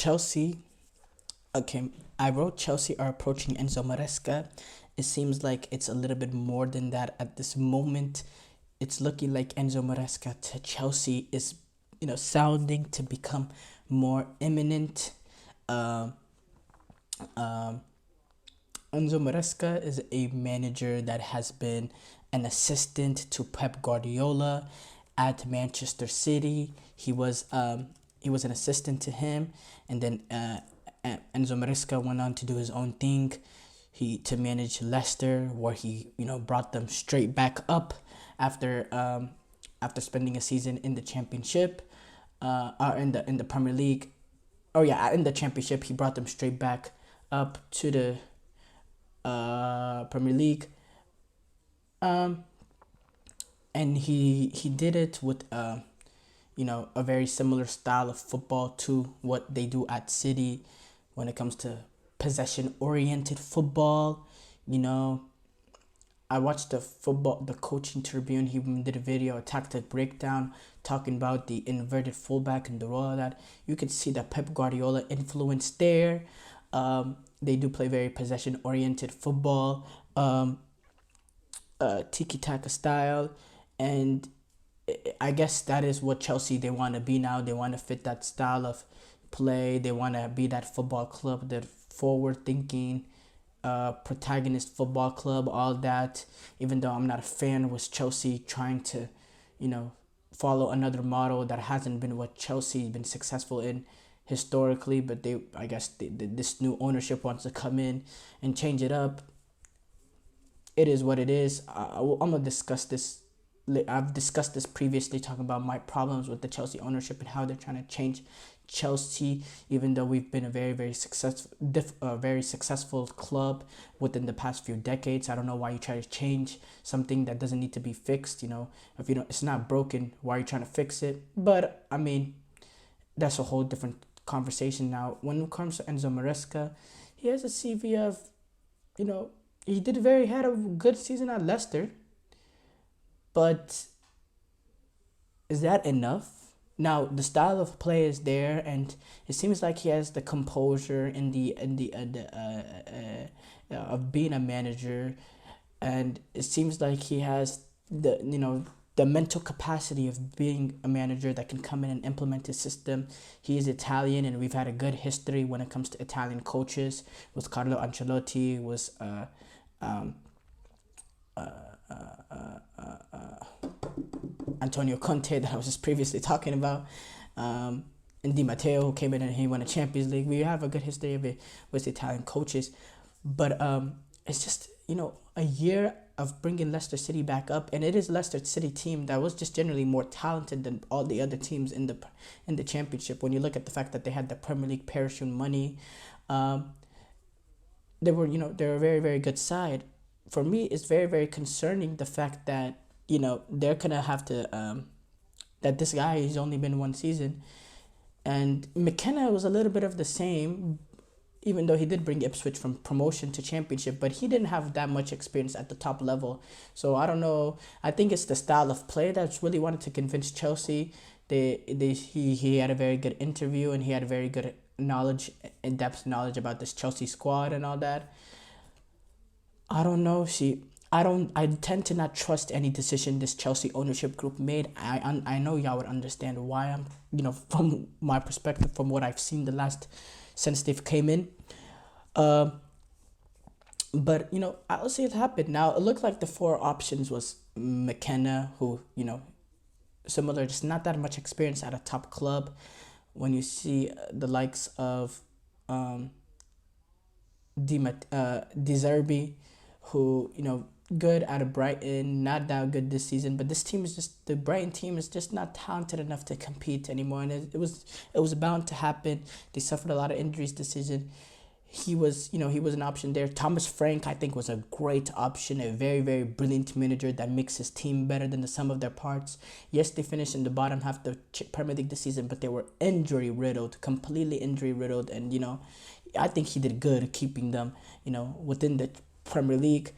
Chelsea. Okay, I wrote Chelsea are approaching Enzo Maresca. It seems like it's a little bit more than that at this moment. It's looking like Enzo Maresca to Chelsea is, sounding to become more imminent. Um, um, Enzo Maresca is a manager that has been an assistant to Pep Guardiola at Manchester City. He was an assistant to him, and then Enzo Maresca went on to do his own thing. He to manage Leicester, where he brought them straight back up after after spending a season in the Championship, or in the Premier League. Oh yeah, in the Championship, he brought them straight back up to the Premier League. Um, and he did it with a very similar style of football to what they do at City when it comes to possession oriented football. You know, I watched the coaching tribune. He even did a video, a tactic breakdown, talking about the inverted fullback and the role of that. You could see the Pep Guardiola influence there. They do play very possession oriented football, tiki taka style, and I guess that is what Chelsea they want to be now. They want to fit that style of play. They want to be that football club, that forward thinking, protagonist football club. All that. Even though I'm not a fan, was Chelsea trying to, you know, follow another model that hasn't been what Chelsea's been successful in historically. But I guess this new ownership wants to come in and change it up. It is what it is. I'm gonna discuss this. I've discussed this previously, talking about my problems with the Chelsea ownership and how they're trying to change Chelsea, even though we've been a very successful club within the past few decades. I don't know why you try to change something that doesn't need to be fixed. If it's not broken, why are you trying to fix it? But I mean, that's a whole different conversation now. When it comes to Enzo Maresca, he has a CV of, had a good season at Leicester, but is that enough? Now the style of play is there, and it seems like he has the composure of being a manager, and it seems like he has the mental capacity of being a manager that can come in and implement his system. He is Italian, and we've had a good history when it comes to Italian coaches. With Carlo Ancelotti, was um, Antonio Conte that I was just previously talking about, and Di Matteo, who came in and he won a Champions League. We have a good history of it with Italian coaches, but it's just a year of bringing Leicester City back up, and it is Leicester City team that was just generally more talented than all the other teams in the Championship. When you look at the fact that they had the Premier League parachute money, they're a very very good side. For me, it's very very concerning the fact that they're gonna have to that this guy, he's only been one season, and McKenna was a little bit of the same, even though he did bring Ipswich from promotion to Championship, but he didn't have that much experience at the top level. So I don't know. I think it's the style of play that's really wanted to convince Chelsea. He had a very good interview, and he had a very good in-depth knowledge about this Chelsea squad and all that. I don't know. See, I tend to not trust any decision this Chelsea ownership group made. I know y'all would understand why I'm, from my perspective, from what I've seen the last since they've came in. But I'll see it happen. Now it looked like the four options was McKenna, who similar, just not that much experience at a top club. When you see the likes of De Zerbi, who good out of Brighton, not that good this season, but this team is just, the Brighton team is just not talented enough to compete anymore, and it was bound to happen. They suffered a lot of injuries this season. He was an option there. Thomas Frank, I think, was a great option, a very very brilliant manager that makes his team better than the sum of their parts. Yes, they finished in the bottom half of the Premier League this season, but they were injury riddled, completely injury riddled, and I think he did good keeping them within the Premier League.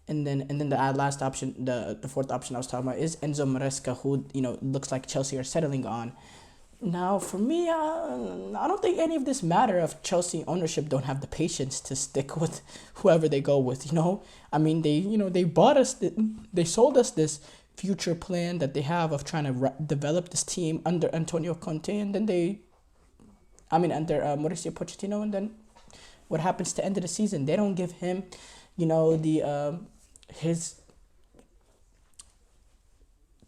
And then the last option, the fourth option I was talking about, is Enzo Maresca, who looks like Chelsea are settling on. Now, for me, I don't think any of this matter if Chelsea ownership don't have the patience to stick with whoever they go with. I mean, they bought us, they sold us this future plan that they have of trying to develop this team under Antonio Conte, and then under Mauricio Pochettino, and then what happens to end of the season? They don't give him, the his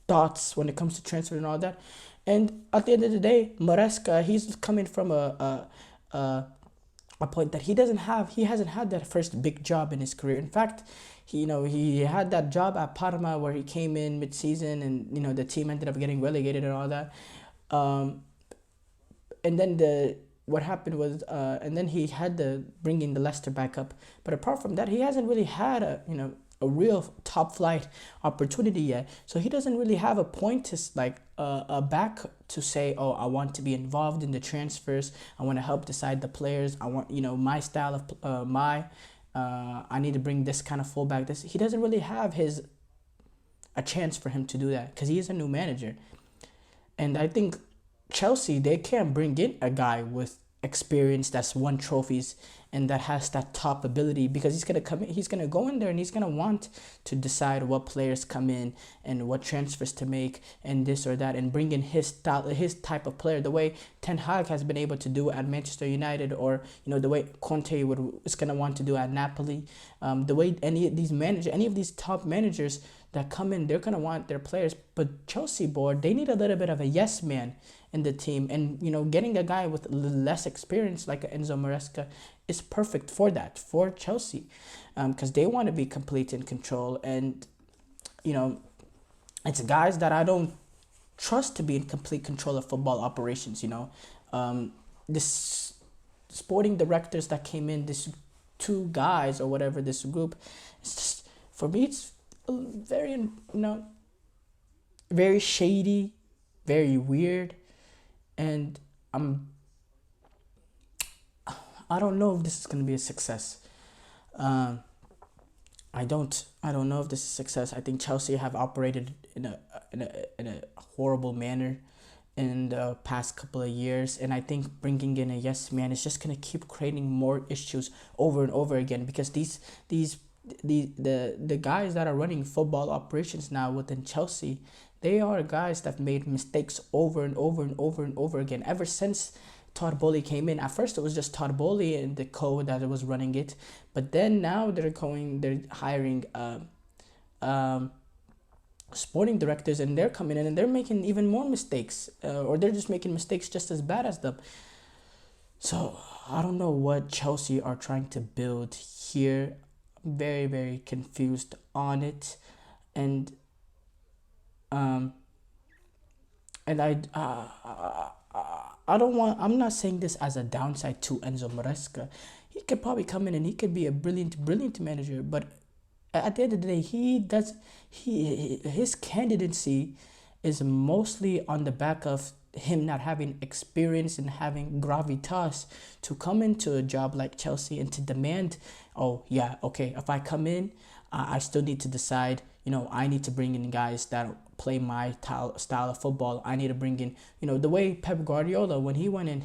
thoughts when it comes to transfer and all that. And at the end of the day, Maresca, he's coming from a point that he hasn't had that first big job in his career. In fact, he had that job at Parma where he came in mid-season, and the team ended up getting relegated and all that. And then what happened was, and then he had to bring in the Leicester back up. But apart from that, he hasn't really had a real top flight opportunity yet. So he doesn't really have a point to a back to say, oh, I want to be involved in the transfers. I want to help decide the players. I want my style of I need to bring this kind of fullback. He doesn't really have a chance for him to do that because he is a new manager. And I think Chelsea, they can't bring in a guy with experience that's won trophies and that has that top ability, because he's gonna go in there and he's gonna want to decide what players come in and what transfers to make and this or that, and bring in his style, his type of player, the way Ten Hag has been able to do at Manchester United, or the way Conte is gonna want to do at Napoli. The way any of these top managers that come in, they're gonna want their players. But Chelsea board, they need a little bit of a yes man in the team, and getting a guy with less experience like Enzo Maresca is perfect for that, for Chelsea, because they want to be complete in control. And it's guys that I don't trust to be in complete control of football operations. This sporting directors that came in, this two guys or whatever, this group, it's just, for me, it's very very shady, very weird, and I don't know if this is gonna be a success. I don't know if this is a success. I think Chelsea have operated in a horrible manner in the past couple of years, and I think bringing in a yes man is just gonna keep creating more issues over and over again, because the guys that are running football operations now within Chelsea, they are guys that made mistakes over and over and over and over again. Ever since Todd Bowley came in, at first it was just Todd Bowley and the co that was running it, but then now they're hiring sporting directors, and they're coming in and they're making even more mistakes, or they're just making mistakes just as bad as them. So I don't know what Chelsea are trying to build here. I'm very, very confused on it, and I'm not saying this as a downside to Enzo Maresca. He could probably come in and he could be a brilliant manager, but at the end of the day, his candidacy is mostly on the back of him not having experience and having gravitas to come into a job like Chelsea and to demand, oh yeah, okay, if I come in, I still need to decide, I need to bring in guys that play my style of football. I need to bring in, the way Pep Guardiola, when he went in,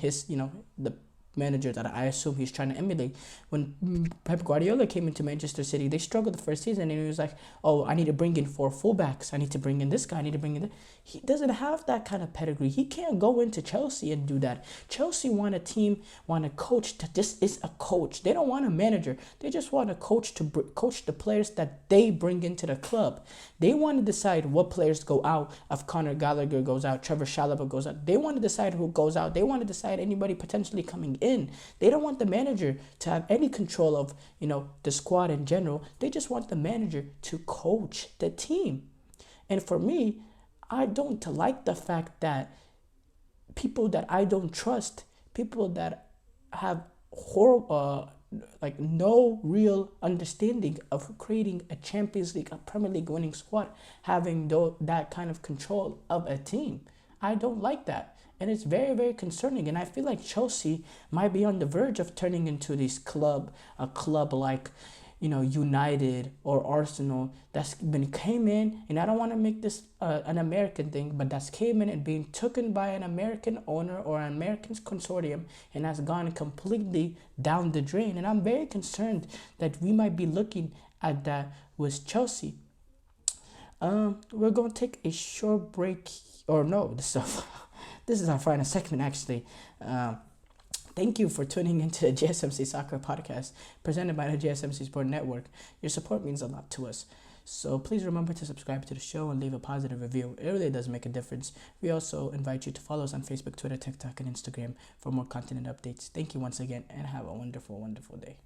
the manager that I assume he's trying to emulate. When Pep Guardiola came into Manchester City, they struggled the first season, and he was like, oh, I need to bring in 4 fullbacks. I need to bring in this guy. I need to bring in that. He doesn't have that kind of pedigree. He can't go into Chelsea and do that. Chelsea want a coach that just is a coach. They don't want a manager. They just want a coach to coach the players that they bring into the club. They want to decide what players go out. If Conor Gallagher goes out, Trevor Chalobah goes out, they want to decide who goes out. They want to decide anybody potentially coming in. They don't want the manager to have any control of, the squad in general. They just want the manager to coach the team. And for me, I don't like the fact that people that I don't trust, people that have no real understanding of creating a Champions League, a Premier League winning squad, having that kind of control of a team. I don't like that. And it's very, very concerning. And I feel like Chelsea might be on the verge of turning into a club like, United or Arsenal that's been came in, and I don't want to make this an American thing, but that's came in and being taken by an American owner or an American consortium and has gone completely down the drain. And I'm very concerned that we might be looking at that with Chelsea. We're going to take a short break, or no, this is our final segment actually. Thank you for tuning into the GSMC Soccer Podcast presented by the GSMC Sports Network. Your support means a lot to us. So please remember to subscribe to the show and leave a positive review. It really does make a difference. We also invite you to follow us on Facebook, Twitter, TikTok, and Instagram for more content and updates. Thank you once again, and have a wonderful, wonderful day.